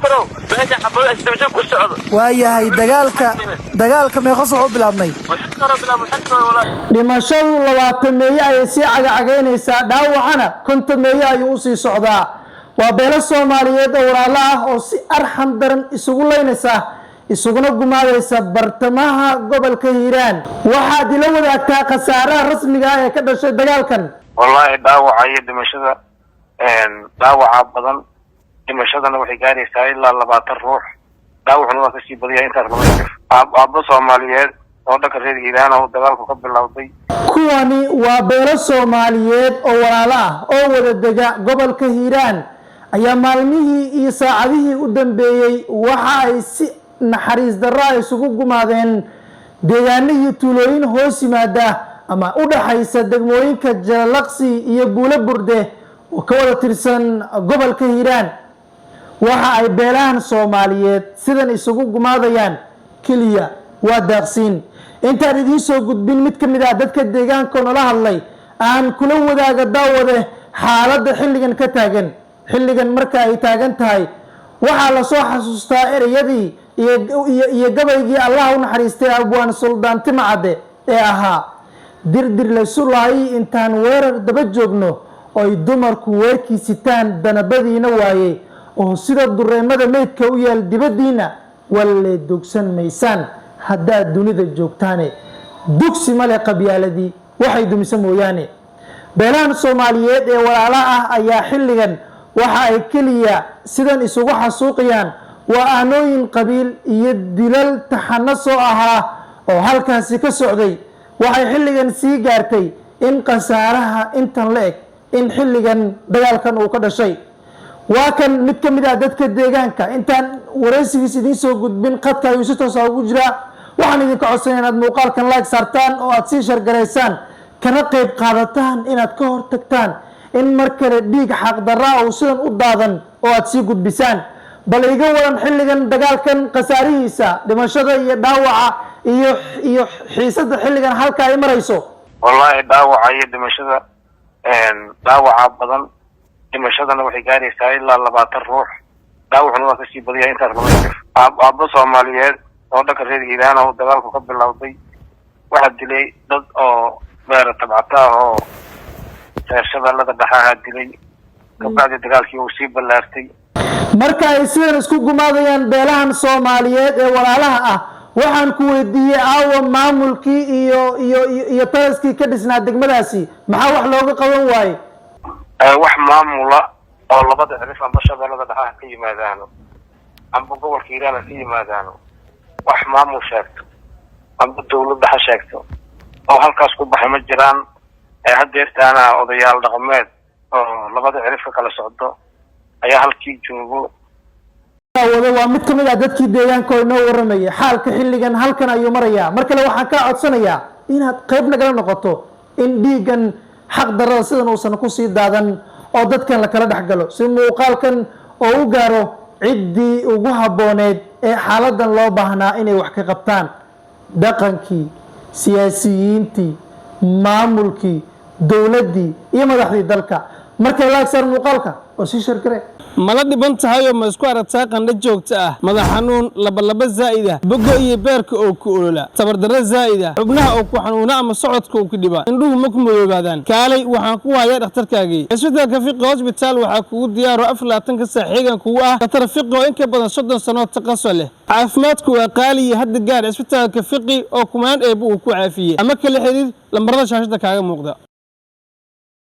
كرو ماشي حبل استمشي كسعود waayahay dagaalka meeqa soo bilaabmay dhimashadu 20 meeyo ay si cagacageynaysaa dhaawacana 50 meeyo ay u sii socdaa waa beelo Soomaaliyeed oo walaalo ah oo si arxan daran isugu leynaysa isuguna gumaadaysa bartamaha gobolka Hiiraan waxa dila wadaagtaa khasaaraha rasmiga ah ee ka dhashay dagaalkan wallahi dhaawaca iyo dhimashada dhaawaca badan dhimashadana waxay gaaraysaa ilaa 20 ruux dhaawacuna waa kasii badiyay intaas lama jiro aabbo Soomaaliyeed oo dhanka reer Hiiraan oo dagaalku ka bilowday kuwani waa beelo Soomaaliyeed oo walaalo ah oo wada dega gobolka Hiiraan ayaa maalmihii iyo saacadihii u dambeeyay waxa ay si naxariis darro isugu gumaadeen deegaanihii tuulooyin hoos yimaada ama u dhaxaysa degmooyinka Jalaqsi iyo Buule Burde oo ka wada tirsan gobolka Hiiraan waxa ay beelahan Soomaaliyeed sidan isugu gumaadayaan kaliya waa daaqsiin inta idin soo gudbin mid kamid ah dadka deegaanka nala hadlay aan kula wadaaga daawade xaaladda xilligan ka taagan xilligan marka ay taagan tahay waxa la soo xasuustaa erayadii iyo gabaygii Allah u naxariistay Abwaan Suldaan Timcade ee ahaa dirdir la sulay intaan weerar daba joogno oo ay dumarku weerkiisitaan danabadiina waayay oo sida dureemada meedka u yeel dibadiina walla dugsan maysan hadda dunida joogtaane dugsi male qabyaaladii waxay dumisa mooyaane beelahan Soomaaliyeed ee walaalaha ah ayaa xilligan waxa ay kaliya sidan isugu xasuuqayaan waa aanooyin qabiil iyo dilal taxana soo ahaa oo halkaasi ka socday waxay xilligan sii gaartay in qasaaraha intan la eg in xilligan dagaalkan uu ka dhashay waa kan mid kamid ah dadka deegaanka intaan wareysigiisa idin soo gudbin qadka ayuu si toos ah ugu jiraa waxaan idinka codsanayaa inaad muuqaalkan like saartaan oo aad sii shargareysaan kana qayb qaadataan inaad ka hortagtaan in mar kale dhiig xaq darra oo sidan u daadan oo aad sii gudbisaan bal iga waran xilligan dagaalkan qasaarihiisa dhimashada iyo dhaawaca iyo xiisada xilligan halka ay marayso wallahi dhaawaca iyo dhimashada dhaawaca badan dhimashadana waxay gaaraysaa ilaa 20 ruux dhaawacuna waa kasii badiyay intaas lama jiro aabbo Soomaaliyeed oo dhanka reer Hiiraan oo dagaalku ka bilowday waxa dilay dad oo beero tabcata oo shabeellada dhaxaha dilay kabacdi dagaalkii uu sii ballaartay marka ay sidan isku gumaadayaan beelahan Soomaaliyeed ee walaalaha ah waxaan ku weydiiyay aawa maamulkii iyo taraskii ka dhisnaa degmadaasi maxaa wax looga qaban waayay wax maamula oo labada xirif amba shabeellada dhaxaha ka yimaadaan amba gobolka Hiiraan ka yimaadaan wax maamul sheegto amba dawladda ha sheegto oo halkaas ku baxay ma jiraan haddeertaana odayaal dhaqameed oo labada xirif kala socdo ayaa halkii joogo waa mid kamid ah dadkii deegaanka oo noo waramay xaalka xilligan halkan ayuu marayaa markale waxaan ka codsanayaa inaad qayb nagala noqoto in dhiigan xaq darrada sidan uusan ku sii daadan oo dadkan la kala dhaxgalo si muuqaalkan oo u gaaro ciddii ugu habooneed ee xaaladan loo baahnaa inay wax ka qabtaan dhaqankii siyaasiyiintii maamulkii dawladdii iyo madaxdii dalka markay laagsaar muuqaalka oo sii shargare mala dhiban tahay oo ma isku aragtaa qandho joogto ah madax xanuun laba zaa'id ah bogo iyo beerka oo ku olola tabardarro zaa'id ah xubnaha oo ku xanuuna ama socodka oo ku dhiba indhuhu ma ku madoobaadaan kaalay waxaan ku hayaa dhakhtarkaagii isbitaalka Fiqi Hospital waxaa kugu diyaaro 24 saaxiigan kugu ah dhakhtar Fiqi oo in ka badan 30 sano taqasus leh caafimaadku waa qaali hadda gaar isbitaalka Fiqi oo kumaan eeb uu ku caafiyay ama kala xiriir lambarada shaashada kaaga muuqda